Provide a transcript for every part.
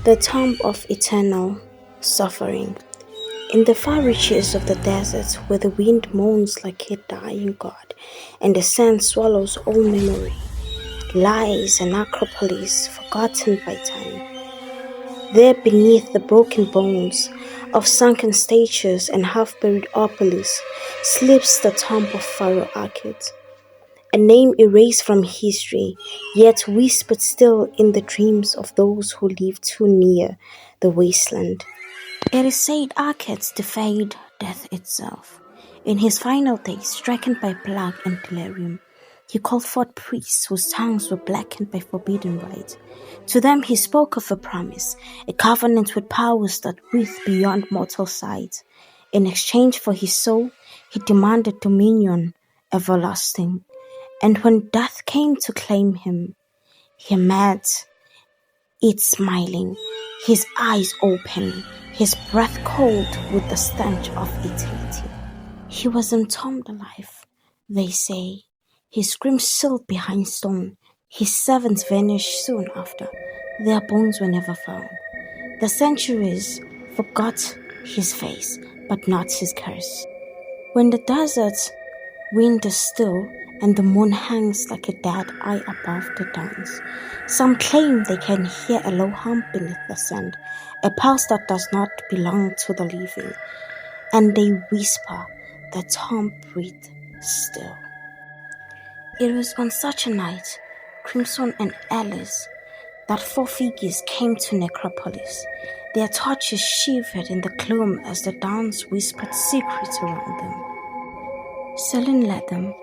The tomb of eternal suffering. In the far reaches of the desert, where the wind moans like a dying god and the sand swallows all memory, lies an acropolis forgotten by time. There beneath the broken bones of sunken statues and half-buried opolis sleeps the tomb of Pharaoh Akhet, a name erased from history, yet whispered still in the dreams of those who live too near the wasteland. It is said Akhet defied death itself. In his final days, stricken by plague and delirium, he called forth priests whose tongues were blackened by forbidden rite. To them he spoke of a promise, a covenant with powers that reach beyond mortal sight. In exchange for his soul, he demanded dominion everlasting. And when death came to claim him, he met it smiling, his eyes open, his breath cold with the stench of eternity. He was entombed alive, they say. His scream sealed behind stone. His servants vanished soon after. Their bones were never found. The centuries forgot his face, but not his curse. When the desert wind is still and the moon hangs like a dead eye above the downs, some claim they can hear a low hum beneath the sand, a pulse that does not belong to the living, and they whisper, the tomb breathes still. It was on such a night, Crimson and Alice, that four figures came to Necropolis. Their torches shivered in the gloom as the dance whispered secrets around them. Selene led them,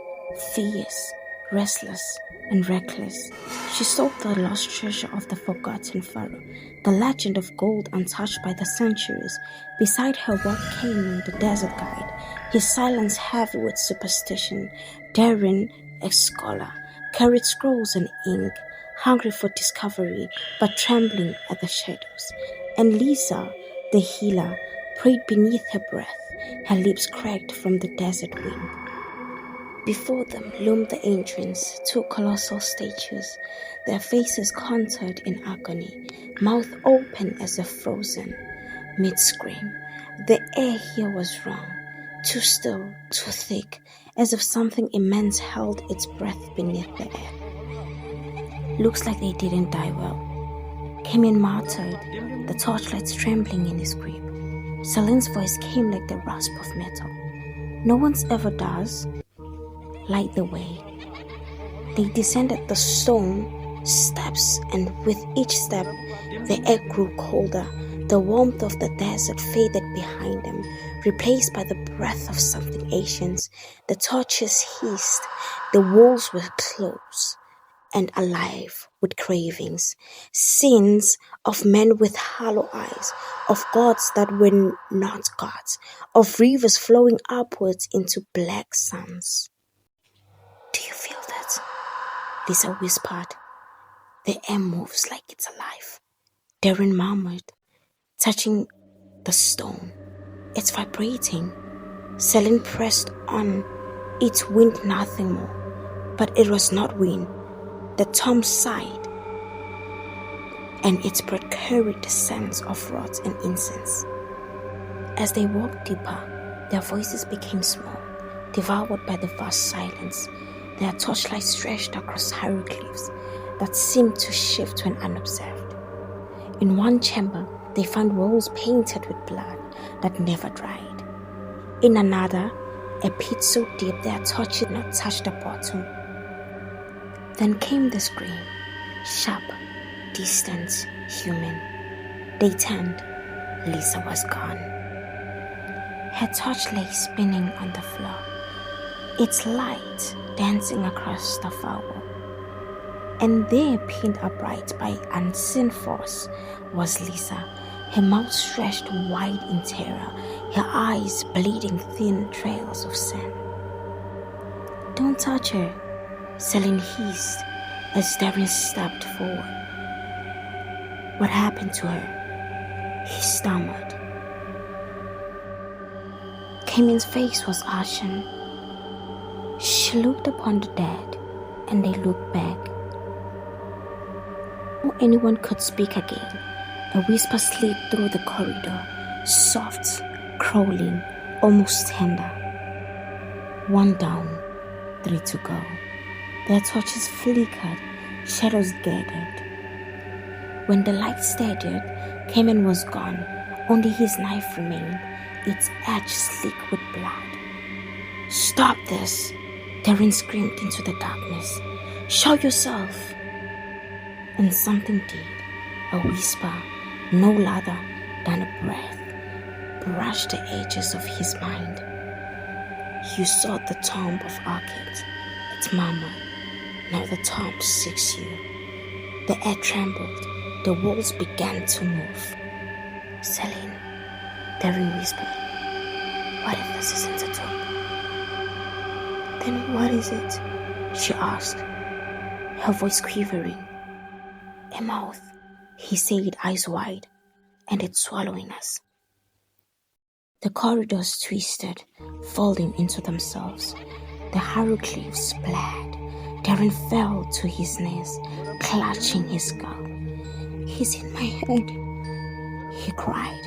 fierce, restless, and reckless. She sought the lost treasure of the forgotten pharaoh, the legend of gold untouched by the centuries. Beside her walked Cayman, the desert guide, his silence heavy with superstition. Daring, a scholar, carried scrolls and ink, hungry for discovery, but trembling at the shadows. And Lisa, the healer, prayed beneath her breath, her lips cracked from the desert wind. Before them loomed the entrance, two colossal statues, their faces contoured in agony, mouth open as if frozen. Mid-scream, the air here was wrong, too still, too thick, as if something immense held its breath beneath the air. Looks like they didn't die well. Cayman muttered, the torchlights trembling in his grip. Selene's voice came like the rasp of metal. No one's ever does. Light the way. They descended the stone steps, and with each step, the air grew colder. The warmth of the desert faded behind them, replaced by the breath of something ancient. The torches hissed. The walls were close and alive with cravings, sins of men with hollow eyes, of gods that were not gods, of rivers flowing upwards into black suns. Do you feel that? Lisa whispered. The air moves like it's alive. Darren murmured, touching the stone. It's vibrating. Selene pressed on. It wind nothing more. But it was not wind. The tomb sighed, and its breath carried the scents of rot and incense. As they walked deeper, their voices became small, devoured by the vast silence. Their torchlight stretched across hieroglyphs that seemed to shift when unobserved. In one chamber, they found walls painted with blood that never dried. In another, a pit so deep their torches did not touch the bottom. Then came the scream, sharp, distant, human. They turned. Lisa was gone. Her torch lay spinning on the floor, its light dancing across the far wall. And there, pinned upright by unseen force, was Lisa, her mouth stretched wide in terror, her eyes bleeding thin trails of sand. Don't touch her, Selene hissed as Darren stepped forward. What happened to her? He stammered. Cayman's face was ashen. She looked upon the dead, and they looked back. Before anyone could speak again, A whisper slid through the corridor, soft, crawling, almost tender. 1 down, 3 to go. Their torches flickered, shadows gathered. When the light steadied, Cayman was gone. Only his knife remained, its edge slick with blood. "Stop this!" Darren screamed into the darkness. "Show yourself!" And something did. A whisper, no louder than a breath, brushed the edges of his mind. "You sought the tomb of Arcade," it murmured. "Now the tomb seeks you." The air trembled. The walls began to move. "Celine," Darren whispered. "What if this isn't a tomb?" "Then what is it?" she asked, her voice quivering. "A mouth," he said, eyes wide. "And it's swallowing us." The corridors twisted, folding into themselves. The hieroglyphs bled. Darren fell to his knees, clutching his skull. "He's in my head," he cried.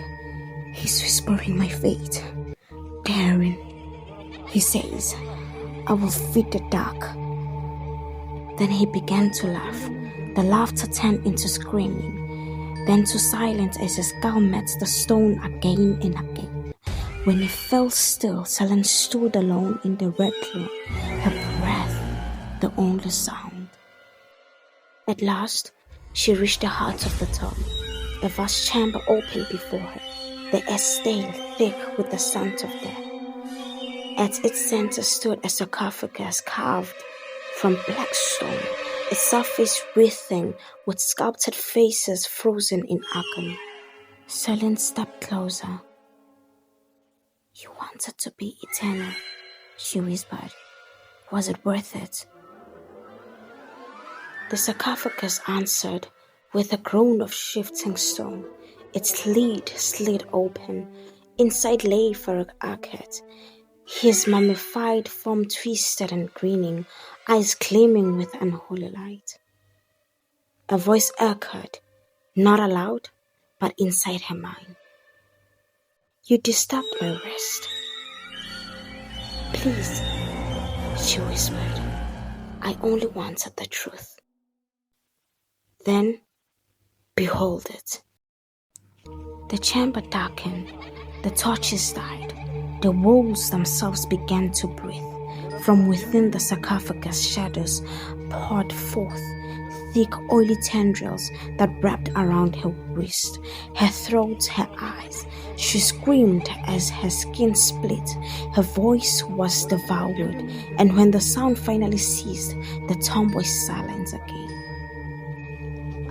"He's whispering my fate." "Darren," he says, "I will feed the dark." Then he began to laugh. The laughter turned into screaming, then to silence as his skull met the stone again and again. When he fell still, Celine stood alone in the red gloom, her breath the only sound. At last, she reached the heart of the tomb. A vast chamber opened before her, the air stale, thick with the scent of death. At its center stood a sarcophagus carved from black stone, its surface writhing with sculpted faces frozen in agony. Celine stepped closer. "You wanted to be eternal," she whispered. "Was it worth it?" The sarcophagus answered with a groan of shifting stone. Its lid slid open. Inside lay Farag Akhet, his mummified form twisted and grinning, eyes gleaming with unholy light. A voice echoed, not aloud, but inside her mind. "You disturbed my rest." "Please," she whispered. "I only wanted the truth." Then, behold it. The chamber darkened, the torches died, the walls themselves began to breathe. From within the sarcophagus, shadows poured forth, thick, oily tendrils that wrapped around her wrist, her throat, her eyes. She screamed as her skin split. Her voice was devoured, and when the sound finally ceased, the tomb was silent again.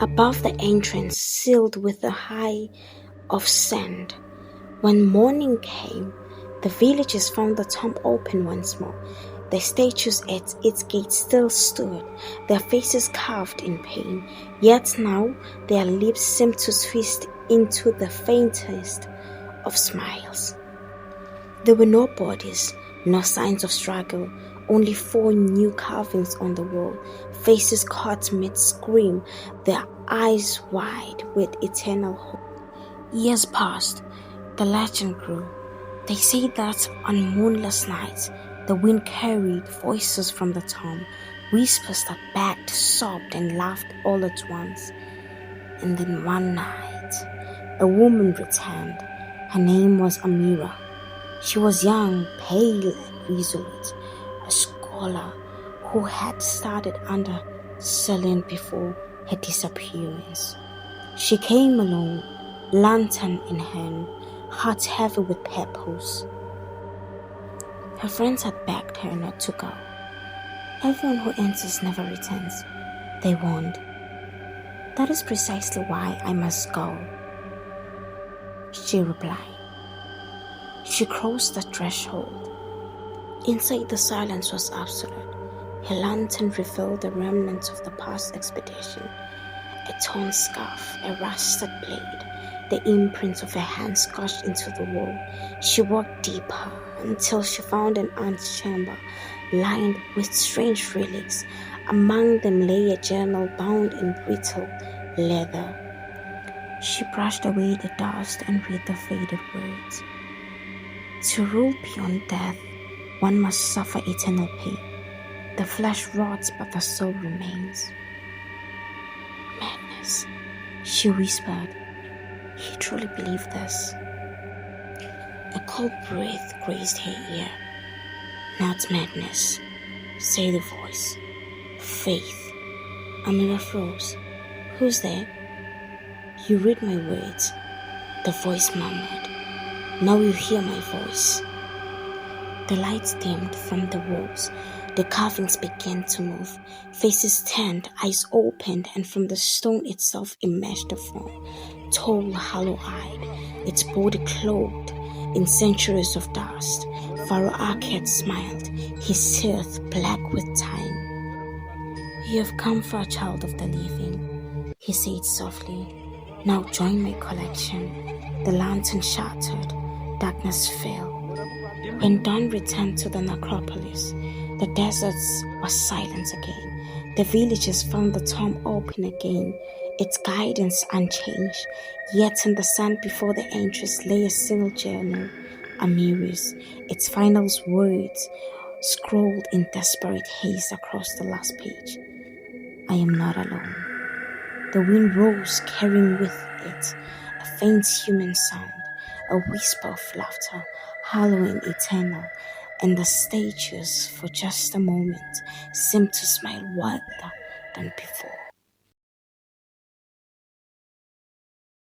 Above the entrance, sealed with a high of sand, when morning came, the villagers found the tomb open once more. The statues at its gate still stood, their faces carved in pain, yet now their lips seemed to twist into the faintest of smiles. There were no bodies, no signs of struggle, only 4 new carvings on the wall, faces caught mid-scream, their eyes wide with eternal hope. Years passed, the legend grew. They say that on moonless nights, the wind carried voices from the tomb, whispers that begged, sobbed, and laughed all at once. And then one night, a woman returned. Her name was Amira. She was young, pale, and resolute, a scholar who had studied under Celine before her disappearance. She came alone, lantern in hand, heart heavy with purpose. Her friends had begged her not to go. "Everyone who enters never returns," they warned. "That is precisely why I must go," she replied. She crossed the threshold. Inside, the silence was absolute. Her lantern revealed the remnants of the past expedition. A torn scarf, a rusted blade, the imprints of her hand scratched into the wall. She walked deeper until she found an aunt's chamber lined with strange relics. Among them lay a journal bound in brittle leather. She brushed away the dust and read the faded words. To rule beyond death, one must suffer eternal pain. The flesh rots, but the soul remains. Madness, she whispered. He truly believed this. A cold breath grazed her ear. Not madness, said the voice. Faith. Amira froze. Who's there? You read my words, the voice murmured. Now you hear my voice. The lights dimmed from the walls. The carvings began to move. Faces turned, eyes opened, and from the stone itself emerged a form, tall, hollow-eyed, its body clothed in centuries of dust. Pharaoh Arkhet smiled, his teeth black with time. You have come for a child of the living, he said softly. Now join my collection. The lantern shattered. Darkness fell. When dawn returned to the necropolis, the deserts were silent again. The villagers found the tomb open again, its guidance unchanged. Yet in the sand before the entrance lay a single journal, Amiri's, its final words scrawled in desperate haste across the last page. I am not alone. The wind rose, carrying with it a faint human sound, a whisper of laughter, hollow and eternal, and the statues, for just a moment, seemed to smile wilder than before.